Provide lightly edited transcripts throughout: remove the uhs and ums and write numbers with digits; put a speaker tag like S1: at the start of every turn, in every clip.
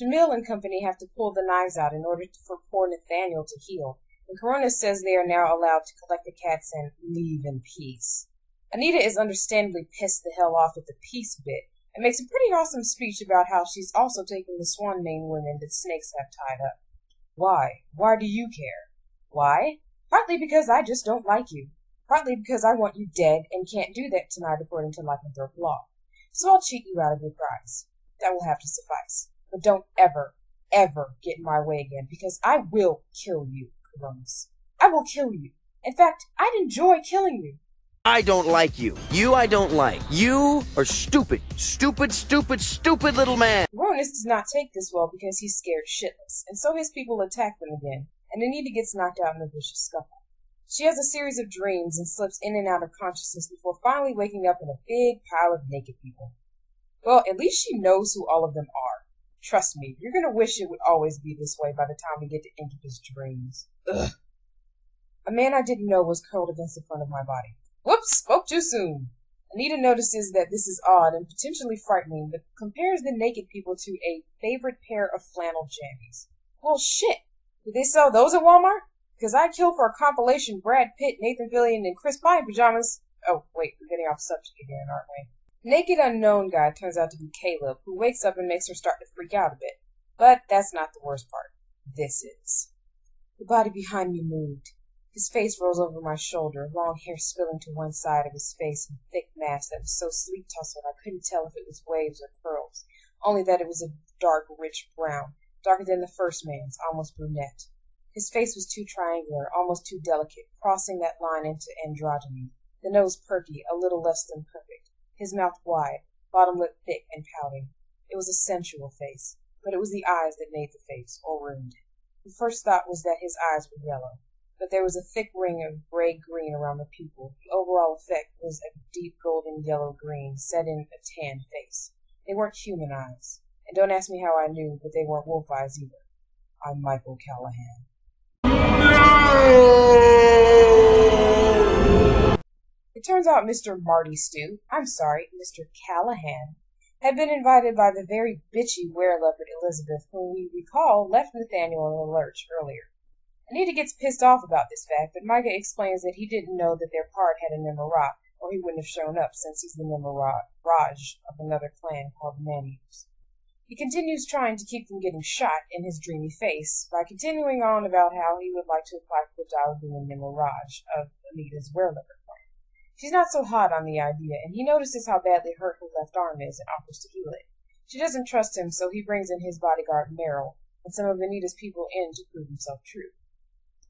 S1: Jamil and company have to pull the knives out in order for poor Nathaniel to heal, and Corona says they are now allowed to collect the cats and leave in peace. Anita is understandably pissed the hell off at the peace bit, and makes a pretty awesome speech about how she's also taking the Swan Main women that snakes have tied up. Why? Why do you care? Why? Partly because I just don't like you. Partly because I want you dead and can't do that tonight according to lycanthrope law. So I'll cheat you out of your prize. That will have to suffice. But don't ever, ever get in my way again, because I will kill you, Coronas. I will kill you. In fact, I'd enjoy killing you.
S2: I don't like you. You I don't like. You are stupid. Stupid, stupid, stupid little man.
S1: Coronas does not take this well because he's scared shitless, and so his people attack them again, and Anita gets knocked out in a vicious scuffle. She has a series of dreams and slips in and out of consciousness before finally waking up in a big pile of naked people. Well, at least she knows who all of them are. Trust me, you're gonna wish it would always be this way by the time we get to Incubus dreams. Ugh. A man I didn't know was curled against the front of my body. Whoops! Spoke too soon! Anita notices that this is odd and potentially frightening, but compares the naked people to a favorite pair of flannel jammies. Well, shit! Do they sell those at Walmart? Because I'd kill for a compilation Brad Pitt, Nathan Fillion, and Chris Pine pajamas. Oh, wait, we're getting off subject again, aren't we? Naked unknown guy turns out to be Caleb, who wakes up and makes her start to freak out a bit. But that's not the worst part. This is. The body behind me moved. His face rolls over my shoulder, long hair spilling to one side of his face in thick mass that was so sleep-tussled I couldn't tell if it was waves or curls, only that it was a dark, rich brown, darker than the first man's, almost brunette. His face was too triangular, almost too delicate, crossing that line into androgyny. The nose perky, a little less than perfect. His mouth wide, bottom lip thick and pouting. It was a sensual face, but it was the eyes that made the face, or ruined it. The first thought was that his eyes were yellow, but there was a thick ring of gray-green around the pupil. The overall effect was a deep golden yellow-green, set in a tanned face. They weren't human eyes, and don't ask me how I knew, but they weren't wolf eyes either. I'm Michael Callahan. It turns out Mr. Marty Mr. Callahan, had been invited by the very bitchy were-leopard Elizabeth, whom we recall left Nathaniel in the lurch earlier. Anita gets pissed off about this fact, but Micah explains that he didn't know that their part had a Nimmerot, or he wouldn't have shown up since he's the Nimmeraj of another clan called Man-Eaters. He continues trying to keep from getting shot in his dreamy face by continuing on about how he would like to apply for the job of being a Nimmeraj of Anita's were-leopard clan. She's not so hot on the idea, and he notices how badly hurt her left arm is and offers to heal it. She doesn't trust him, so he brings in his bodyguard Meryl and some of Anita's people in to prove himself true.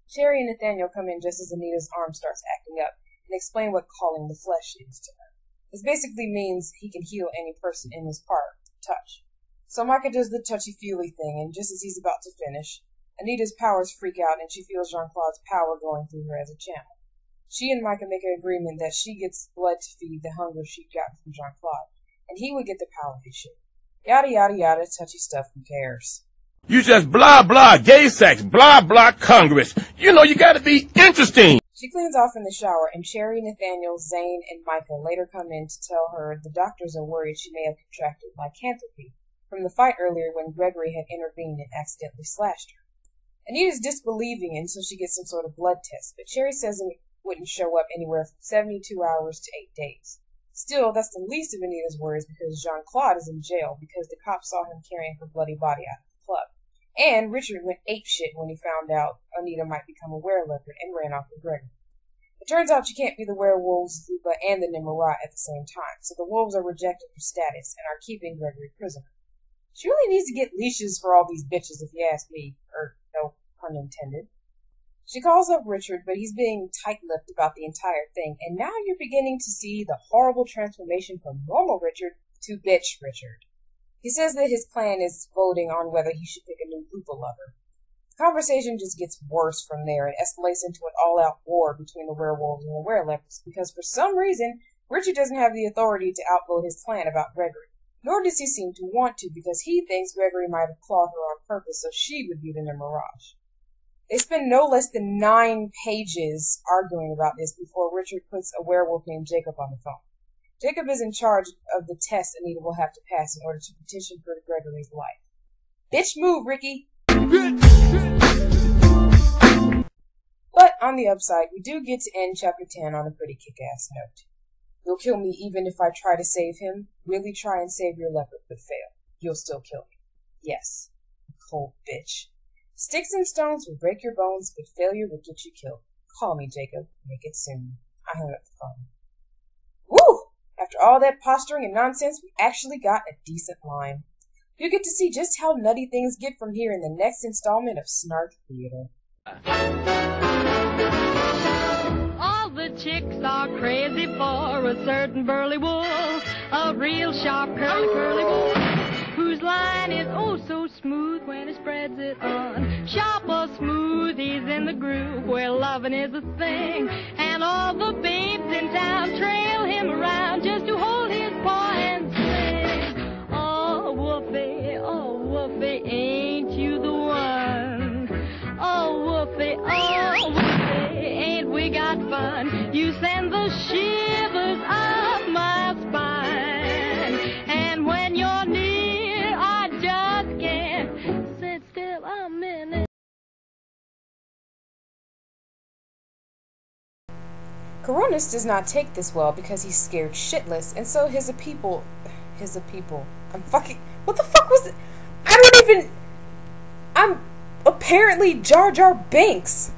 S1: Sherry and Nathaniel come in just as Anita's arm starts acting up and explain what calling the flesh is to her. This basically means he can heal any person in his part with touch. So Micah does the touchy-feely thing, and just as he's about to finish, Anita's powers freak out and she feels Jean-Claude's power going through her as a channel. She and Micah make an agreement that she gets blood to feed the hunger she'd gotten from Jean-Claude, and he would get the power he should. Yada yada yada, touchy stuff, who cares?
S3: You just blah blah gay sex, blah blah Congress. You know you gotta be interesting.
S1: She cleans off in the shower, and Cherry, Nathaniel, Zane, and Micah later come in to tell her the doctors are worried she may have contracted lycanthropy from the fight earlier when Gregory had intervened and accidentally slashed her. Anita's disbelieving until she gets some sort of blood test, but Cherry says it wouldn't show up anywhere from 72 hours to 8 days. Still, that's the least of Anita's worries because Jean-Claude is in jail because the cops saw him carrying her bloody body out of the club. And Richard went apeshit when he found out Anita might become a were-leopard and ran off with Gregory. It turns out she can't be the werewolves, Lupa, and the Nimmerot at the same time, so the wolves are rejecting her status and are keeping Gregory prisoner. She really needs to get leashes for all these bitches, if you ask me. No pun intended. She calls up Richard, but he's being tight-lipped about the entire thing, and now you're beginning to see the horrible transformation from normal Richard to bitch Richard. He says that his clan is voting on whether he should pick a new Lupa lover. The conversation just gets worse from there and escalates into an all-out war between the werewolves and the wereleopards, because for some reason, Richard doesn't have the authority to outvote his clan about Gregory. Nor does he seem to want to, because he thinks Gregory might have clawed her on purpose so she would be the Nimmeraj. They spend no less than 9 pages arguing about this before Richard puts a werewolf named Jacob on the phone. Jacob is in charge of the test Anita will have to pass in order to petition for Gregory's life. Bitch move, Ricky! But on the upside, we do get to end Chapter 10 on a pretty kick-ass note. You'll kill me even if I try to save him. Really try and save your leopard, but fail. You'll still kill me. Yes. Cold bitch. Sticks and stones will break your bones, but failure will get you killed. Call me, Jacob. Make it soon. I hung up the phone. Woo! After all that posturing and nonsense, we actually got a decent line. You get to see just how nutty things get from here in the next installment of Snark Theater.
S4: All the chicks are crazy for a certain burly wolf, a real sharp curly wolf, whose line is oh so smooth when he spreads it on. Sharp or smooth, he's in the groove where loving is a thing, and all the babes in town trail him around just to hold his paw and sing. Oh, Wolfie, ain't you the one? Oh, Wolfie, ain't we got fun? You send the shivers up my spine, and when you're near, I just can't sit still a minute.
S1: Coronis does not take this well because he's scared shitless, and so what the fuck was it? I'm apparently Jar Jar Binks.